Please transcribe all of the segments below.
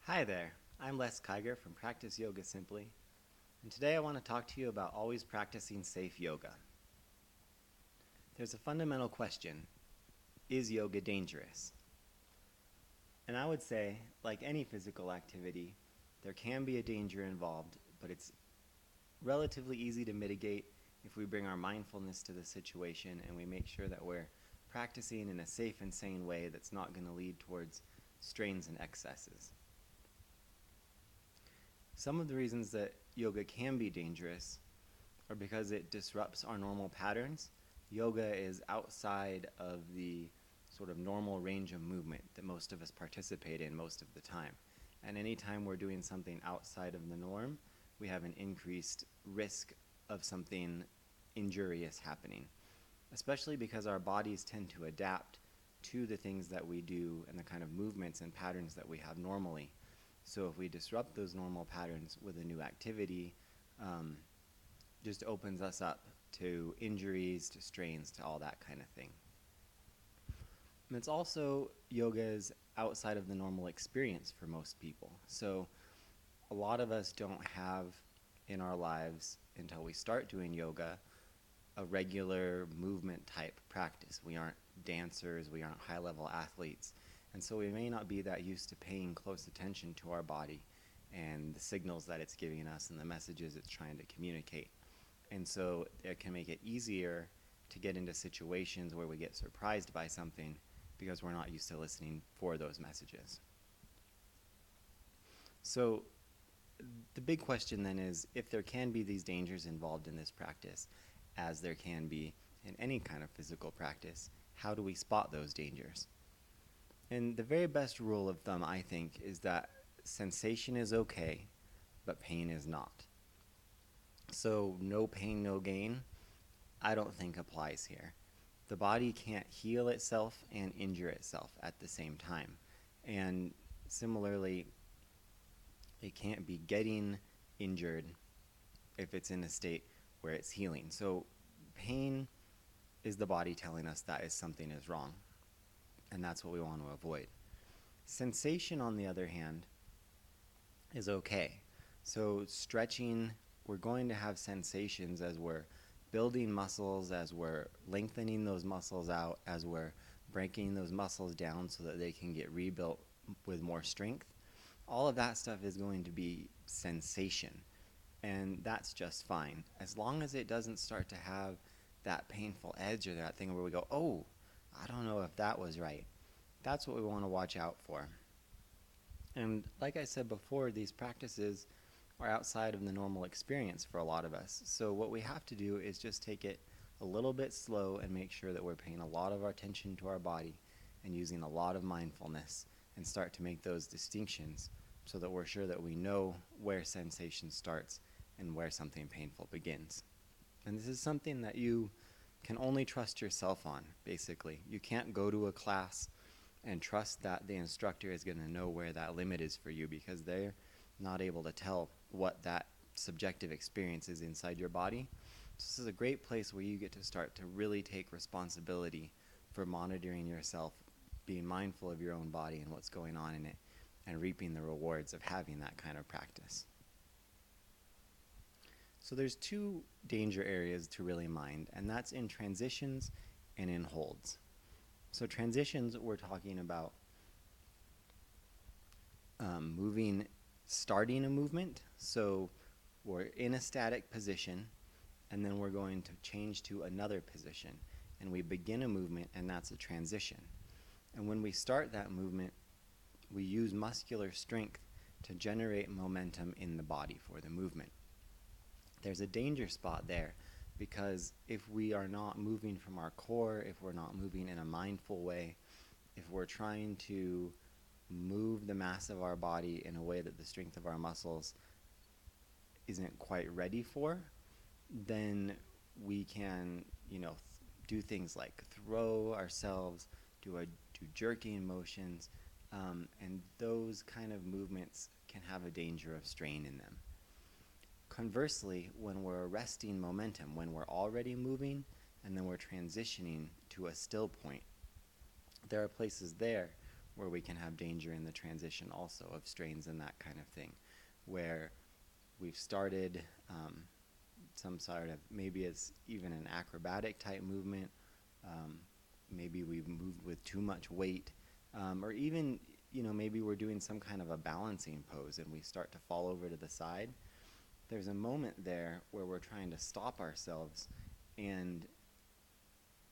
Hi there, I'm Les Kiger from Practice Yoga Simply, and today I want to talk to you about always practicing safe yoga. There's a fundamental question: is yoga dangerous? And I would say, like any physical activity, there can be a danger involved, but it's relatively easy to mitigate if we bring our mindfulness to the situation and we make sure that we're practicing in a safe and sane way that's not going to lead towards strains and excesses. Some of the reasons that yoga can be dangerous are because it disrupts our normal patterns. Yoga is outside of the sort of normal range of movement that most of us participate in most of the time. And anytime we're doing something outside of the norm, we have an increased risk of something injurious happening, especially because our bodies tend to adapt to the things that we do and the kind of movements and patterns that we have normally. So if we disrupt those normal patterns with a new activity, just opens us up to injuries, to strains, to all that kind of thing. And it's also yoga's outside of the normal experience for most people. So a lot of us don't have in our lives, until we start doing yoga, a regular movement type practice. We aren't dancers, we aren't high level athletes. And so we may not be that used to paying close attention to our body and the signals that it's giving us and the messages it's trying to communicate. And so it can make it easier to get into situations where we get surprised by something because we're not used to listening for those messages. So the big question then is, if there can be these dangers involved in this practice, as there can be in any kind of physical practice, how do we spot those dangers? And the very best rule of thumb, I think, is that sensation is okay, but pain is not. So no pain, no gain, I don't think applies here. The body can't heal itself and injure itself at the same time. And similarly, it can't be getting injured if it's in a state where it's healing. So pain is the body telling us that something is wrong, and that's what we want to avoid. Sensation, on the other hand, is okay. So stretching, we're going to have sensations as we're building muscles, as we're lengthening those muscles out, as we're breaking those muscles down so that they can get rebuilt with more strength. All of that stuff is going to be sensation, and that's just fine, as long as it doesn't start to have that painful edge or that thing where we go, oh, I don't know if that was right. That's what we want to watch out for. And like I said before, these practices are outside of the normal experience for a lot of us. So what we have to do is just take it a little bit slow and make sure that we're paying a lot of our attention to our body and using a lot of mindfulness and start to make those distinctions so that we're sure that we know where sensation starts and where something painful begins. And this is something that you can only trust yourself on, basically. You can't go to a class and trust that the instructor is going to know where that limit is for you, because they're not able to tell what that subjective experience is inside your body. So this is a great place where you get to start to really take responsibility for monitoring yourself, being mindful of your own body and what's going on in it, and reaping the rewards of having that kind of practice. So there's two danger areas to really mind, and that's in transitions and in holds. So transitions, we're talking about starting a movement. So we're in a static position, and then we're going to change to another position. And we begin a movement, and that's a transition. And when we start that movement, we use muscular strength to generate momentum in the body for the movement. There's a danger spot there, because if we are not moving from our core, if we're not moving in a mindful way, if we're trying to move the mass of our body in a way that the strength of our muscles isn't quite ready for, then we can, do things like throw ourselves, do jerking motions, and those kind of movements can have a danger of strain in them. Conversely, when we're arresting momentum, when we're already moving and then we're transitioning to a still point, there are places there where we can have danger in the transition also of strains and that kind of thing, where we've started some sort of, maybe it's even an acrobatic type movement, maybe we've moved with too much weight, or even, maybe we're doing some kind of a balancing pose and we start to fall over to the side. There's a moment there where we're trying to stop ourselves, and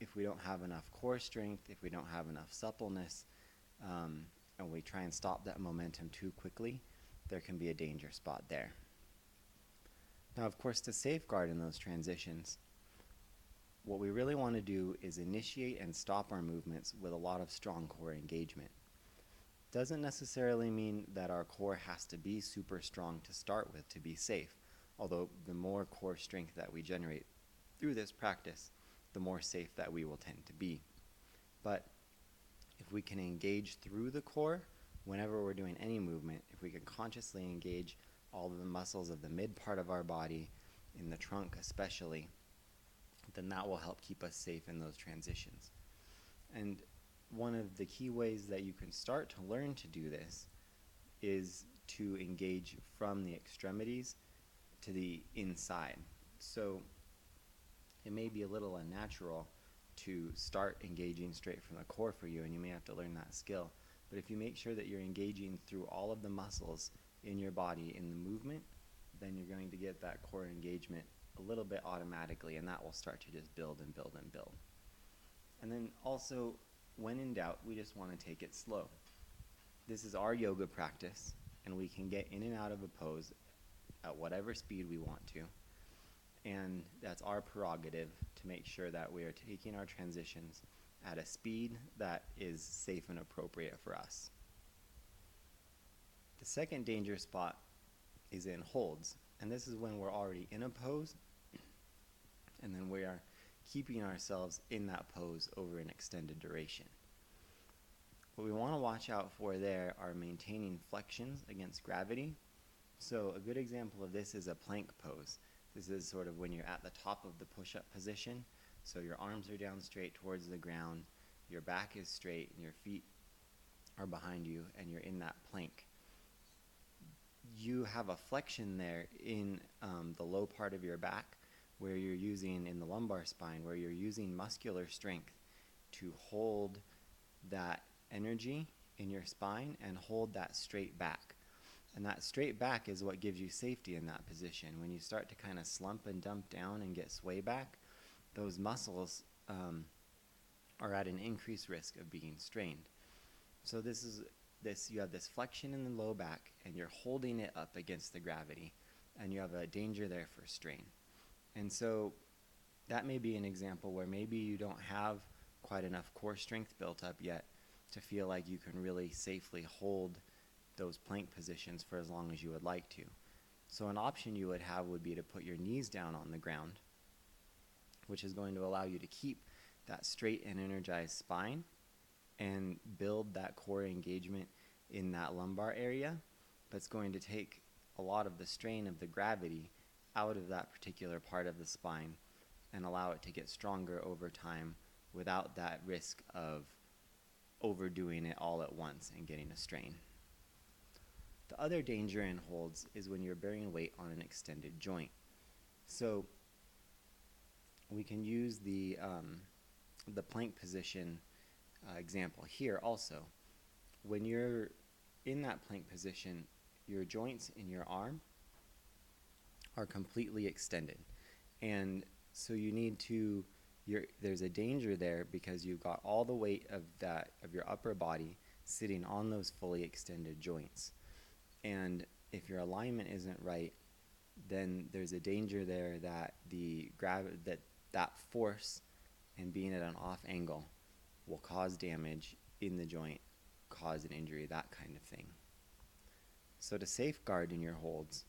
if we don't have enough core strength, if we don't have enough suppleness, and we try and stop that momentum too quickly, there can be a danger spot there. Now, of course, to safeguard in those transitions, what we really want to do is initiate and stop our movements with a lot of strong core engagement. Doesn't necessarily mean that our core has to be super strong to start with to be safe, although the more core strength that we generate through this practice, the more safe that we will tend to be. But if we can engage through the core, whenever we're doing any movement, if we can consciously engage all of the muscles of the mid part of our body, in the trunk especially, then that will help keep us safe in those transitions. And one of the key ways that you can start to learn to do this is to engage from the extremities to the inside. So it may be a little unnatural to start engaging straight from the core for you, and you may have to learn that skill. But if you make sure that you're engaging through all of the muscles in your body in the movement, then you're going to get that core engagement a little bit automatically, and that will start to just build and build and build. And then also, when in doubt, we just want to take it slow. This is our yoga practice, and we can get in and out of a pose at whatever speed we want to. And that's our prerogative to make sure that we are taking our transitions at a speed that is safe and appropriate for us. The second danger spot is in holds, and this is when we're already in a pose, and then we are keeping ourselves in that pose over an extended duration. What we want to watch out for there are maintaining flexions against gravity. So a good example of this is a plank pose. This is sort of when you're at the top of the push-up position, so your arms are down straight towards the ground, your back is straight, and your feet are behind you, and you're in that plank. You have a flexion there in the low part of your back, where you're using, in the lumbar spine, where you're using muscular strength to hold that energy in your spine and hold that straight back. And that straight back is what gives you safety in that position. When you start to kind of slump and dump down and get sway back, those muscles are at an increased risk of being strained. So you have this flexion in the low back, and you're holding it up against the gravity, and you have a danger there for strain. And so that may be an example where maybe you don't have quite enough core strength built up yet to feel like you can really safely hold those plank positions for as long as you would like to. So an option you would have would be to put your knees down on the ground, which is going to allow you to keep that straight and energized spine and build that core engagement in that lumbar area, but it's going to take a lot of the strain of the gravity out of that particular part of the spine and allow it to get stronger over time without that risk of overdoing it all at once and getting a strain. The other danger in holds is when you're bearing weight on an extended joint. So we can use the plank position example here also. When you're in that plank position, your joints in your arm are completely extended. And so you need to, there's a danger there because you've got all the weight of your upper body sitting on those fully extended joints. And if your alignment isn't right, then there's a danger there that that force and being at an off angle will cause damage in the joint, cause an injury, that kind of thing. So to safeguard in your holds,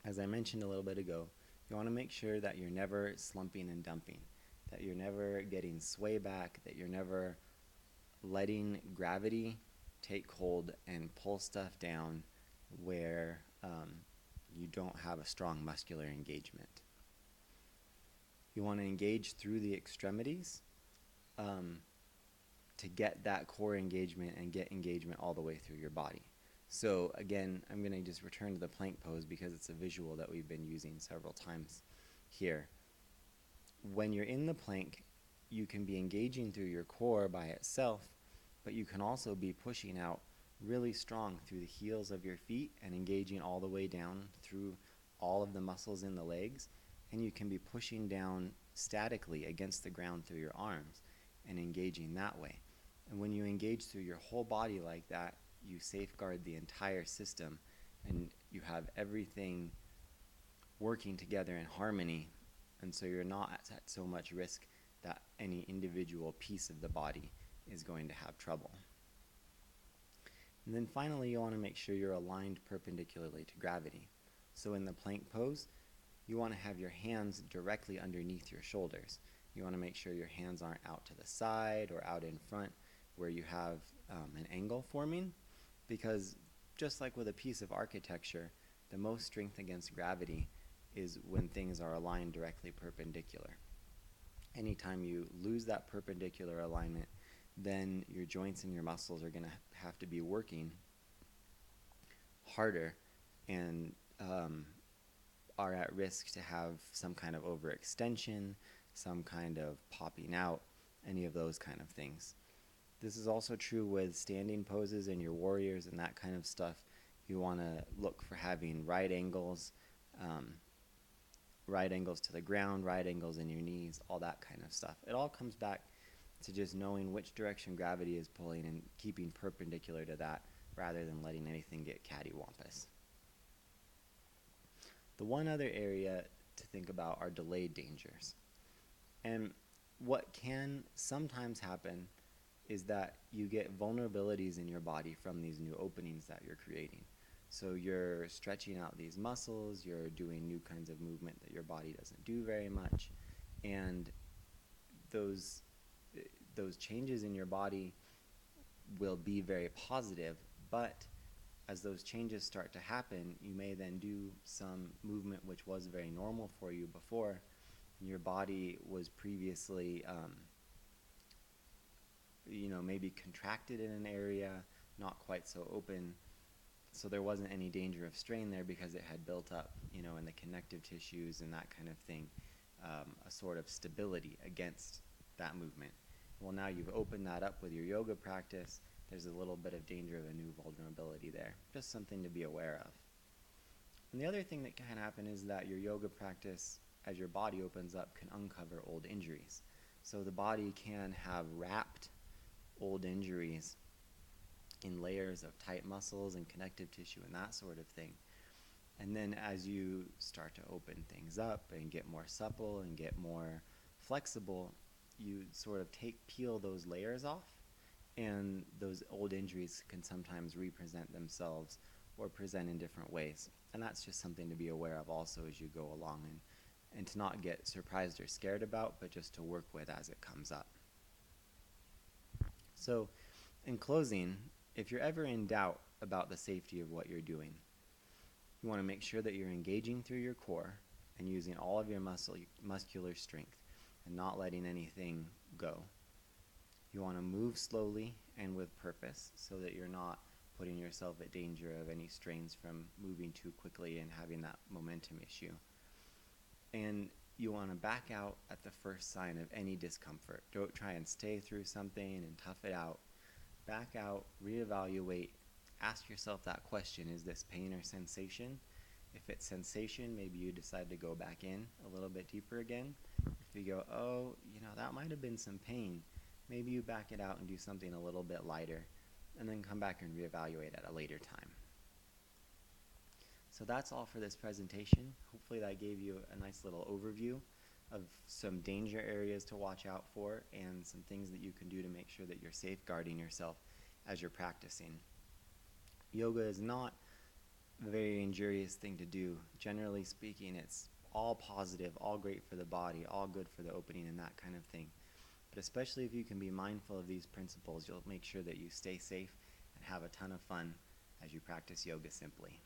as I mentioned a little bit ago, you want to make sure that you're never slumping and dumping, that you're never getting sway back, that you're never letting gravity take hold and pull stuff down where you don't have a strong muscular engagement. You want to engage through the extremities. to get that core engagement and get engagement all the way through your body. So again, I'm going to just return to the plank pose because it's a visual that we've been using several times here. When you're in the plank, you can be engaging through your core by itself, but you can also be pushing out really strong through the heels of your feet and engaging all the way down through all of the muscles in the legs, and you can be pushing down statically against the ground through your arms and engaging that way. And when you engage through your whole body like that, you safeguard the entire system and you have everything working together in harmony, and so you're not at so much risk that any individual piece of the body is going to have trouble. And then finally, you want to make sure you're aligned perpendicularly to gravity. So in the plank pose, you want to have your hands directly underneath your shoulders. You want to make sure your hands aren't out to the side or out in front where you have an angle forming, because just like with a piece of architecture, the most strength against gravity is when things are aligned directly perpendicular. Anytime you lose that perpendicular alignment, then your joints and your muscles are going to have to be working harder and are at risk to have some kind of overextension, some kind of popping out, any of those kind of things. This is also true with standing poses and your warriors and that kind of stuff. You want to look for having right angles to the ground, right angles in your knees, all that kind of stuff. It all comes back to just knowing which direction gravity is pulling and keeping perpendicular to that rather than letting anything get cattywampus. The one other area to think about are delayed dangers. And what can sometimes happen is that you get vulnerabilities in your body from these new openings that you're creating. So you're stretching out these muscles, you're doing new kinds of movement that your body doesn't do very much, and those changes in your body will be very positive, but as those changes start to happen, you may then do some movement which was very normal for you before. Your body was previously maybe contracted in an area, not quite so open, so there wasn't any danger of strain there because it had built up, in the connective tissues and that kind of thing, a sort of stability against that movement. Well, now you've opened that up with your yoga practice, there's a little bit of danger of a new vulnerability there. Just something to be aware of. And the other thing that can happen is that your yoga practice, as your body opens up, can uncover old injuries. So the body can have wrapped old injuries in layers of tight muscles and connective tissue and that sort of thing. And then as you start to open things up and get more supple and get more flexible, you sort of peel those layers off, and those old injuries can sometimes represent themselves or present in different ways. And that's just something to be aware of also as you go along, and to not get surprised or scared about, but just to work with as it comes up. So in closing, if you're ever in doubt about the safety of what you're doing, you want to make sure that you're engaging through your core and using all of your muscular strength and not letting anything go. You want to move slowly and with purpose so that you're not putting yourself at danger of any strains from moving too quickly and having that momentum issue. And you want to back out at the first sign of any discomfort. Don't try and stay through something and tough it out. Back out, reevaluate, ask yourself that question, is this pain or sensation? If it's sensation, maybe you decide to go back in a little bit deeper again. If you go, oh, that might have been some pain, maybe you back it out and do something a little bit lighter, and then come back and reevaluate at a later time. So that's all for this presentation. Hopefully that gave you a nice little overview of some danger areas to watch out for and some things that you can do to make sure that you're safeguarding yourself as you're practicing. Yoga is not a very injurious thing to do. Generally speaking, it's all positive, all great for the body, all good for the opening and that kind of thing. But especially if you can be mindful of these principles, you'll make sure that you stay safe and have a ton of fun as you practice yoga simply.